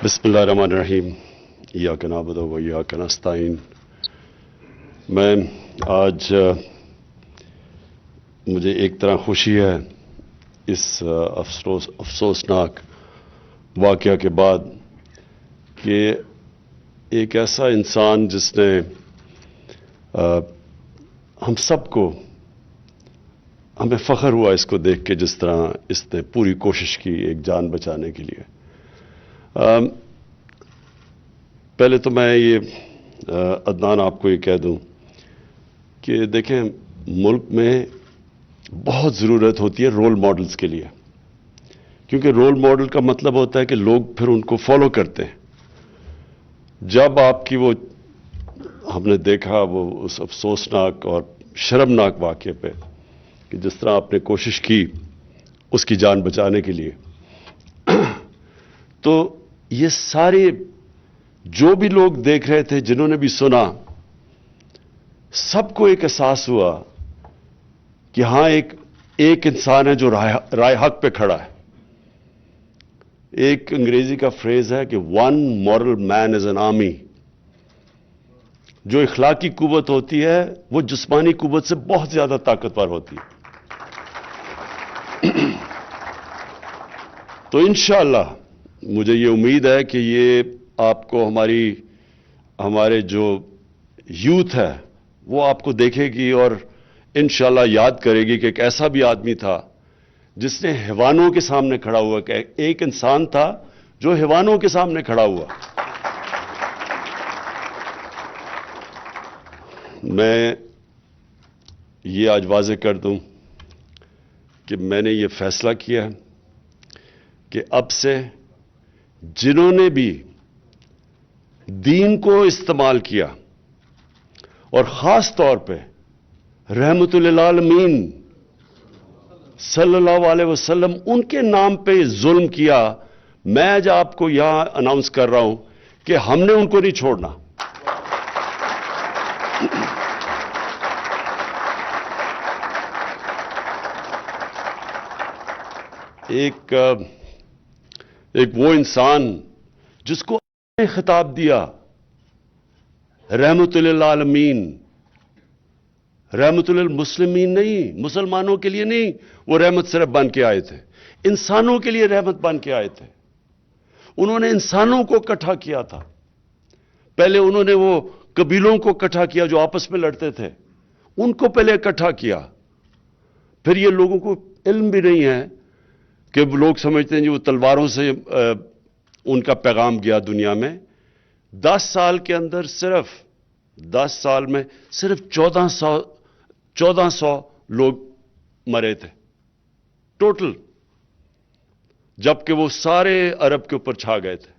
بسم اللہ الرحمن الرحیم ایاک نعبد و ایاک نستعین۔ میں آج مجھے ایک طرح خوشی ہے اس افسوسناک واقعہ کے بعد کہ ایک ایسا انسان جس نے ہم سب کو، ہمیں فخر ہوا اس کو دیکھ کے جس طرح اس نے پوری کوشش کی ایک جان بچانے کے لیے۔ پہلے تو میں یہ عدنان آپ کو یہ کہہ دوں کہ دیکھیں، ملک میں بہت ضرورت ہوتی ہے رول ماڈلز کے لیے، کیونکہ رول ماڈل کا مطلب ہوتا ہے کہ لوگ پھر ان کو فالو کرتے ہیں۔ جب آپ کی وہ ہم نے دیکھا وہ اس افسوسناک اور شرمناک واقعے پہ کہ جس طرح آپ نے کوشش کی اس کی جان بچانے کے لیے، تو یہ سارے جو بھی لوگ دیکھ رہے تھے، جنہوں نے بھی سنا، سب کو ایک احساس ہوا کہ ہاں ایک انسان ہے جو رائے حق پہ کھڑا ہے۔ ایک انگریزی کا فریز ہے کہ one moral man is an army. جو اخلاقی قوت ہوتی ہے وہ جسمانی قوت سے بہت زیادہ طاقتور ہوتی ہے۔ تو انشاءاللہ مجھے یہ امید ہے کہ یہ آپ کو ہمارے جو یوتھ ہے وہ آپ کو دیکھے گی اور انشاءاللہ یاد کرے گی کہ ایک ایسا بھی آدمی تھا جس نے حیوانوں کے سامنے کھڑا ہوا، کہ ایک انسان تھا جو حیوانوں کے سامنے کھڑا ہوا۔ میں یہ آج واضح کر دوں کہ میں نے یہ فیصلہ کیا ہے کہ اب سے جنہوں نے بھی دین کو استعمال کیا، اور خاص طور پہ رحمت للعالمین صلی اللہ علیہ وسلم ان کے نام پہ ظلم کیا، میں آج آپ کو یہاں اناؤنس کر رہا ہوں کہ ہم نے ان کو نہیں چھوڑنا۔ ایک وہ انسان جس کو نے خطاب دیا رحمت للعالمین، رحمت للمسلمین نہیں، مسلمانوں کے لیے نہیں، وہ رحمت صرف بن کے آئے تھے، انسانوں کے لیے رحمت بن کے آئے تھے۔ انہوں نے انسانوں کو اکٹھا کیا تھا۔ پہلے انہوں نے وہ قبیلوں کو اکٹھا کیا جو آپس میں لڑتے تھے، ان کو پہلے اکٹھا کیا۔ پھر یہ لوگوں کو علم بھی نہیں ہے کہ لوگ سمجھتے ہیں جی وہ تلواروں سے ان کا پیغام گیا دنیا میں۔ 10 سال کے اندر صرف 10 سال میں صرف 1400 لوگ مرے تھے ٹوٹل، جبکہ وہ سارے عرب کے اوپر چھا گئے تھے۔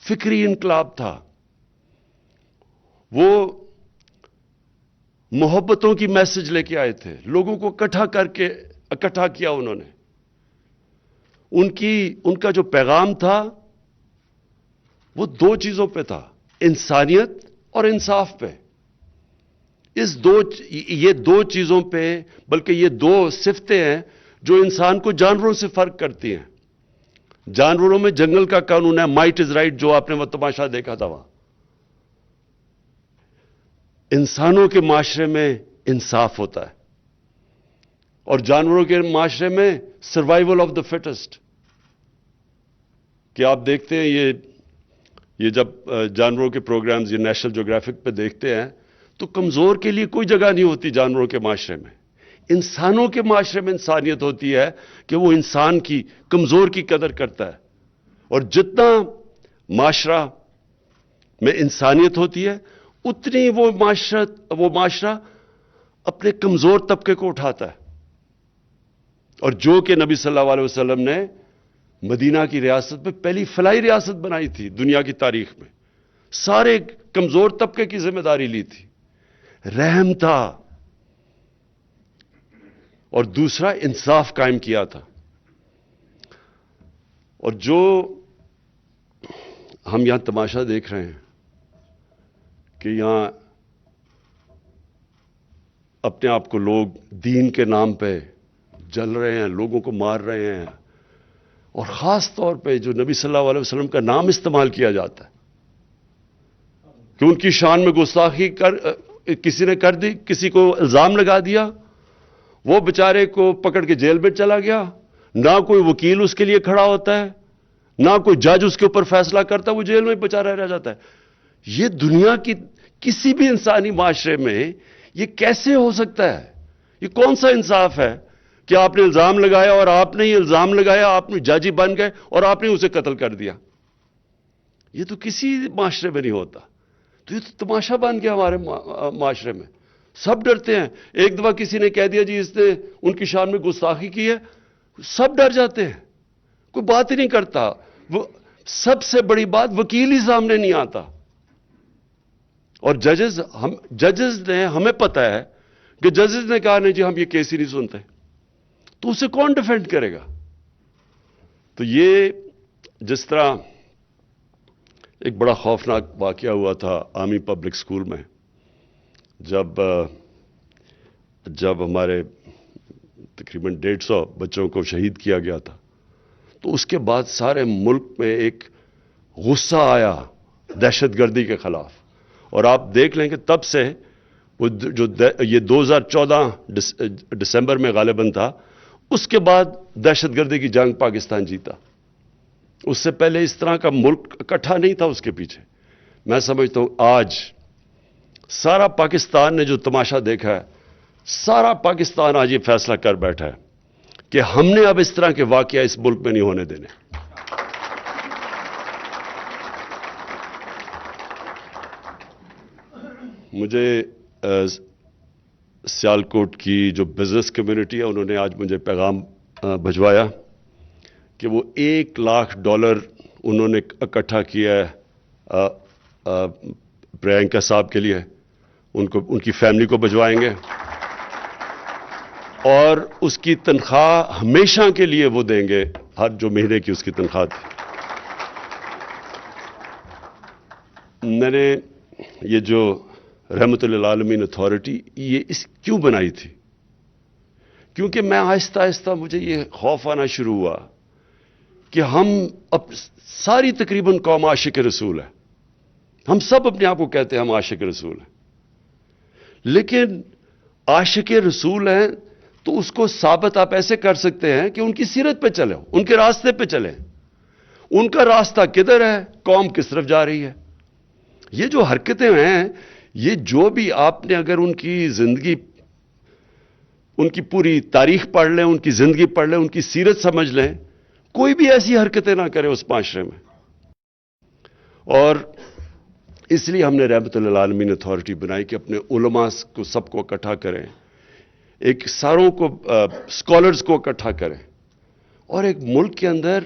فکری انقلاب تھا، وہ محبتوں کی میسج لے کے آئے تھے، لوگوں کو اکٹھا کیا انہوں نے۔ ان کا جو پیغام تھا وہ 2 چیزوں پہ تھا، انسانیت اور انصاف پہ۔ یہ 2 چیزوں پہ، بلکہ یہ 2 صفتیں ہیں جو انسان کو جانوروں سے فرق کرتی ہیں۔ جانوروں میں جنگل کا قانون ہے، مائٹ از رائٹ، جو آپ نے وہ تماشا دیکھا تھا وہاں۔ انسانوں کے معاشرے میں انصاف ہوتا ہے، اور جانوروں کے معاشرے میں سروائیول آف دا فٹسٹ۔ کہ آپ دیکھتے ہیں یہ جب جانوروں کے پروگرامز یہ نیشنل جیوگرافک پہ دیکھتے ہیں تو کمزور کے لیے کوئی جگہ نہیں ہوتی جانوروں کے معاشرے میں۔ انسانوں کے معاشرے میں انسانیت ہوتی ہے کہ وہ انسان کی کمزور کی قدر کرتا ہے، اور جتنا معاشرہ میں انسانیت ہوتی ہے اتنی وہ معاشرہ اپنے کمزور طبقے کو اٹھاتا ہے۔ اور جو کہ نبی صلی اللہ علیہ وسلم نے مدینہ کی ریاست میں پہلی فلاحی ریاست بنائی تھی دنیا کی تاریخ میں، سارے کمزور طبقے کی ذمہ داری لی تھی، رحم تھا، اور دوسرا انصاف قائم کیا تھا۔ اور جو ہم یہاں تماشا دیکھ رہے ہیں کہ یہاں اپنے آپ کو لوگ دین کے نام پہ جل رہے ہیں، لوگوں کو مار رہے ہیں، اور خاص طور پہ جو نبی صلی اللہ علیہ وسلم کا نام استعمال کیا جاتا ہے کہ ان کی شان میں گستاخی کسی نے کر دی, کسی کو الزام لگا دیا, وہ بیچارے کو پکڑ کے جیل میں چلا گیا, نہ کوئی وکیل اس کے لیے کھڑا ہوتا ہے, نہ کوئی جج اس کے اوپر فیصلہ کرتا, وہ جیل میں بیچارہ رہ جاتا ہے. یہ دنیا کی کسی بھی انسانی معاشرے میں یہ کیسے ہو سکتا ہے؟ یہ کون سا انصاف ہے کہ آپ نے الزام لگایا اور آپ نے یہ الزام لگایا, آپ نے جج بن گئے اور آپ نے اسے قتل کر دیا؟ یہ تو کسی معاشرے میں نہیں ہوتا. تو یہ تو تماشا بن گیا ہمارے معاشرے میں. سب ڈرتے ہیں. ایک دفعہ کسی نے کہہ دیا جی اس نے ان کی شان میں گستاخی کی ہے, سب ڈر جاتے ہیں, کوئی بات ہی نہیں کرتا. وہ سب سے بڑی بات, وکیل ہی سامنے نہیں آتا. اور ججز نے, ہمیں پتا ہے کہ ججز نے کہا نہیں جی ہم یہ کیس ہی نہیں سنتے, تو اسے کون ڈیفینڈ کرے گا؟ تو یہ جس طرح ایک بڑا خوفناک واقعہ ہوا تھا آرمی پبلک اسکول میں, جب ہمارے تقریباً 150 بچوں کو شہید کیا گیا تھا, تو اس کے بعد سارے ملک میں ایک غصہ آیا دہشت گردی کے خلاف. اور آپ دیکھ لیں کہ تب سے وہ جو یہ 2014 دسمبر میں غالباً تھا, اس کے بعد دہشت گردی کی جنگ پاکستان جیتا. اس سے پہلے اس طرح کا ملک اکٹھا نہیں تھا اس کے پیچھے. میں سمجھتا ہوں آج سارا پاکستان نے جو تماشا دیکھا ہے, سارا پاکستان آج یہ فیصلہ کر بیٹھا ہے کہ ہم نے اب اس طرح کے واقعہ اس ملک میں نہیں ہونے دینے. مجھے سیالکوٹ کی جو بزنس کمیونٹی ہے انہوں نے آج مجھے پیغام بھجوایا کہ وہ $1,00,000 انہوں نے اکٹھا کیا ہے پرینکا صاحب کے لیے, ان کی فیملی کو بھجوائیں گے, اور اس کی تنخواہ ہمیشہ کے لیے وہ دیں گے, ہر جو مہینے کی اس کی تنخواہ تھی. میں نے یہ جو رحمت للعالمین اتھارٹی یہ کیوں بنائی تھی؟ کیونکہ میں آہستہ آہستہ مجھے یہ خوف آنا شروع ہوا کہ ہم اب ساری تقریباً قوم عاشق رسول ہے. ہم سب اپنے آپ کو کہتے ہیں ہم عاشق رسول ہیں, لیکن عاشق رسول ہیں تو اس کو ثابت آپ ایسے کر سکتے ہیں کہ ان کی سیرت پہ چلیں, ان کے راستے پہ چلیں. ان کا راستہ کدھر ہے, قوم کس طرف جا رہی ہے. یہ جو حرکتیں ہیں, یہ جو بھی آپ نے اگر ان کی زندگی, ان کی پوری تاریخ پڑھ لیں, ان کی زندگی پڑھ لیں, ان کی سیرت سمجھ لیں, کوئی بھی ایسی حرکتیں نہ کرے اس معاشرے میں. اور اس لیے ہم نے رحمت للعالمین اتھارٹی بنائی کہ اپنے علماء کو سب کو اکٹھا کریں, ایک ساروں کو اسکالرز کو اکٹھا کریں, اور ایک ملک کے اندر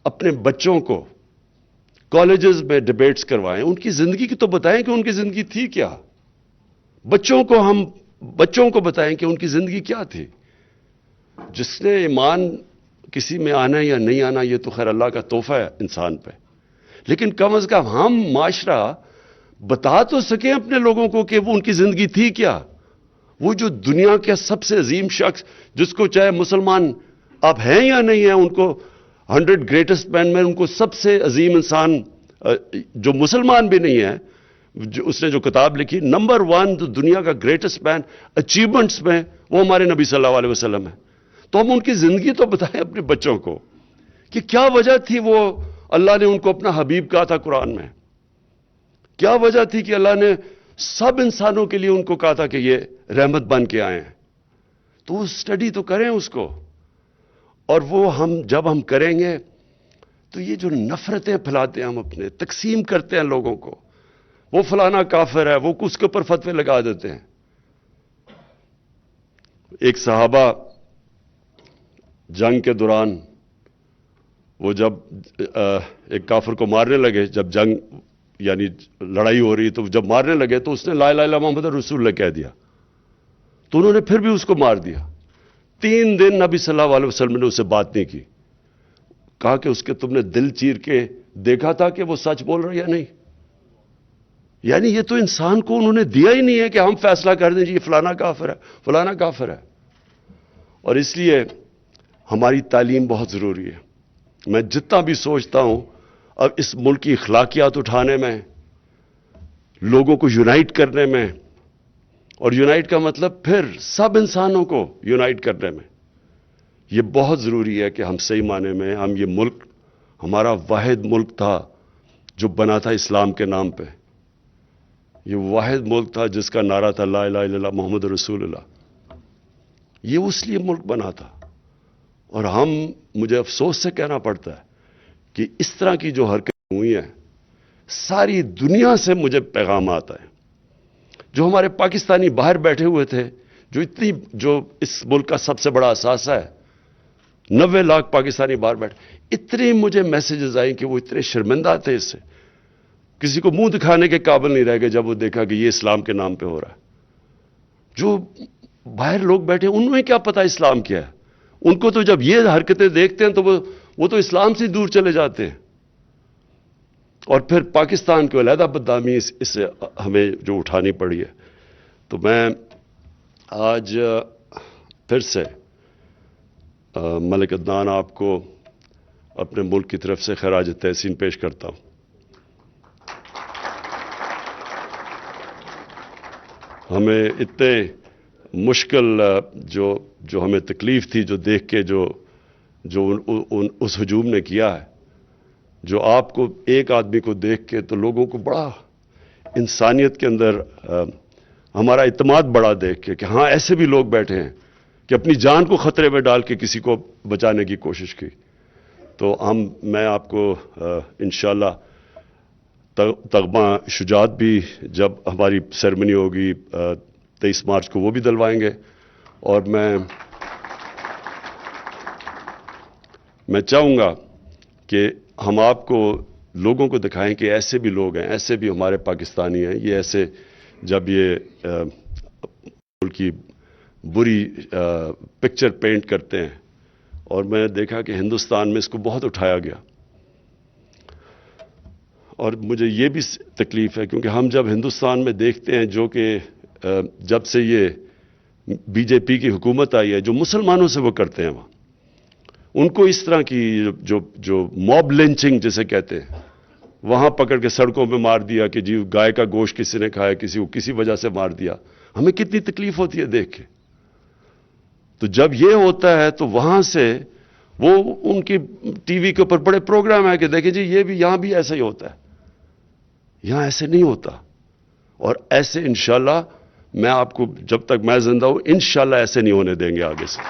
اپنے بچوں کو کالجز میں ڈیبیٹس کروائیں, ان کی زندگی کی تو بتائیں کہ ان کی زندگی تھی کیا. بچوں کو بتائیں کہ ان کی زندگی کیا تھی. جس نے ایمان کسی میں آنا یا نہیں آنا یہ تو خیر اللہ کا تحفہ ہے انسان پہ, لیکن کم از کم ہم معاشرہ بتا تو سکیں اپنے لوگوں کو کہ وہ ان کی زندگی تھی کیا. وہ جو دنیا کے سب سے عظیم شخص, جس کو چاہے مسلمان آپ ہیں یا نہیں ہیں, ان کو 100 گریٹسٹ مین میں ان کو سب سے عظیم انسان جو مسلمان بھی نہیں ہے, اس نے جو کتاب لکھی نمبر 1 دنیا کا گریٹسٹ مین اچیومنٹس میں, وہ ہمارے نبی صلی اللہ علیہ وسلم ہے. تو ہم ان کی زندگی تو بتائیں اپنے بچوں کو کہ کیا وجہ تھی وہ اللہ نے ان کو اپنا حبیب کہا تھا قرآن میں, کیا وجہ تھی کہ اللہ نے سب انسانوں کے لیے ان کو کہا تھا کہ یہ رحمت بن کے آئے ہیں. تو وہ اسٹڈی تو کریں اس کو. اور وہ جب ہم کریں گے تو یہ جو نفرتیں پھیلاتے ہیں, ہم اپنے تقسیم کرتے ہیں لوگوں کو, وہ فلانا کافر ہے, وہ اس کے اوپر فتوے لگا دیتے ہیں. ایک صحابہ جنگ کے دوران وہ جب ایک کافر کو مارنے لگے, جب جنگ یعنی لڑائی ہو رہی, تو جب مارنے لگے تو اس نے لا الہ الا اللہ محمد رسول اللہ کہہ دیا, تو انہوں نے پھر بھی اس کو مار دیا. 3 دن نبی صلی اللہ علیہ وسلم نے اسے بات نہیں کی. کہا کہ اس کے تم نے دل چیر کے دیکھا تھا کہ وہ سچ بول رہا ہے یا نہیں. یعنی یہ تو انسان کو انہوں نے دیا ہی نہیں ہے کہ ہم فیصلہ کر دیں جی یہ فلانا کافر ہے, فلانا کافر ہے. اور اس لیے ہماری تعلیم بہت ضروری ہے. میں جتنا بھی سوچتا ہوں اب اس ملک کی اخلاقیات اٹھانے میں، لوگوں کو یونائٹ کرنے میں، اور یونائٹ کا مطلب پھر سب انسانوں کو یونائٹ کرنے میں، یہ بہت ضروری ہے کہ ہم صحیح معنی میں ہم یہ ملک ہمارا واحد ملک تھا جو بنا تھا اسلام کے نام پہ. یہ واحد ملک تھا جس کا نعرہ تھا لا الہ الا اللہ محمد رسول اللہ. یہ اس لیے ملک بنا تھا. اور مجھے افسوس سے کہنا پڑتا ہے کہ اس طرح کی جو حرکتیں ہوئی ہیں، ساری دنیا سے مجھے پیغام آتا ہے. جو ہمارے پاکستانی باہر بیٹھے ہوئے تھے، جو اس ملک کا سب سے بڑا اثاثہ ہے، 90 لاکھ پاکستانی باہر بیٹھے، اتنے مجھے میسیجز آئے کہ وہ اتنے شرمندہ تھے اس سے، کسی کو منہ دکھانے کے قابل نہیں رہ گئے جب وہ دیکھا کہ یہ اسلام کے نام پہ ہو رہا ہے. جو باہر لوگ بیٹھے انہیں کیا پتا اسلام کیا ہے؟ ان کو تو جب یہ حرکتیں دیکھتے ہیں تو وہ تو اسلام سے دور چلے جاتے ہیں. اور پھر پاکستان کو علیحدہ بدنامی اس سے ہمیں جو اٹھانی پڑی ہے. تو میں آج پھر سے ملک عدنان آپ کو اپنے ملک کی طرف سے خراج تحسین پیش کرتا ہوں. ہمیں اتنے مشکل جو ہمیں تکلیف تھی جو دیکھ کے جو اس ہجوم نے کیا ہے، جو آپ کو ایک آدمی کو دیکھ کے تو لوگوں کو بڑا انسانیت کے اندر ہمارا اعتماد بڑا دیکھ کے کہ ہاں ایسے بھی لوگ بیٹھے ہیں کہ اپنی جان کو خطرے میں ڈال کے کسی کو بچانے کی کوشش کی. تو میں آپ کو انشاءاللہ تغمہ شجاعت بھی جب ہماری سیرمنی ہوگی 23 مارچ کو وہ بھی دلوائیں گے. اور میں چاہوں گا کہ ہم آپ کو لوگوں کو دکھائیں کہ ایسے بھی لوگ ہیں، ایسے بھی ہمارے پاکستانی ہیں. یہ ایسے جب یہ ملک کی بری پکچر پینٹ کرتے ہیں، اور میں نے دیکھا کہ ہندوستان میں اس کو بہت اٹھایا گیا. اور مجھے یہ بھی تکلیف ہے کیونکہ ہم جب ہندوستان میں دیکھتے ہیں جو کہ جب سے یہ بی جے پی کی حکومت آئی ہے، جو مسلمانوں سے وہ کرتے ہیں وہاں، ان کو اس طرح کی جو موب لنچنگ جسے کہتے ہیں، وہاں پکڑ کے سڑکوں پہ مار دیا کہ جی گائے کا گوشت کسی نے کھایا، کسی کو کسی وجہ سے مار دیا. ہمیں کتنی تکلیف ہوتی ہے دیکھ کے. تو جب یہ ہوتا ہے تو وہاں سے وہ ان کی ٹی وی کے اوپر بڑے پروگرام ہے کہ دیکھیں جی یہ بھی یہاں بھی ایسا ہی ہوتا ہے. یہاں ایسے نہیں ہوتا. اور ایسے انشاءاللہ میں آپ کو جب تک میں زندہ ہوں انشاءاللہ ایسے نہیں ہونے دیں گے آگے سے.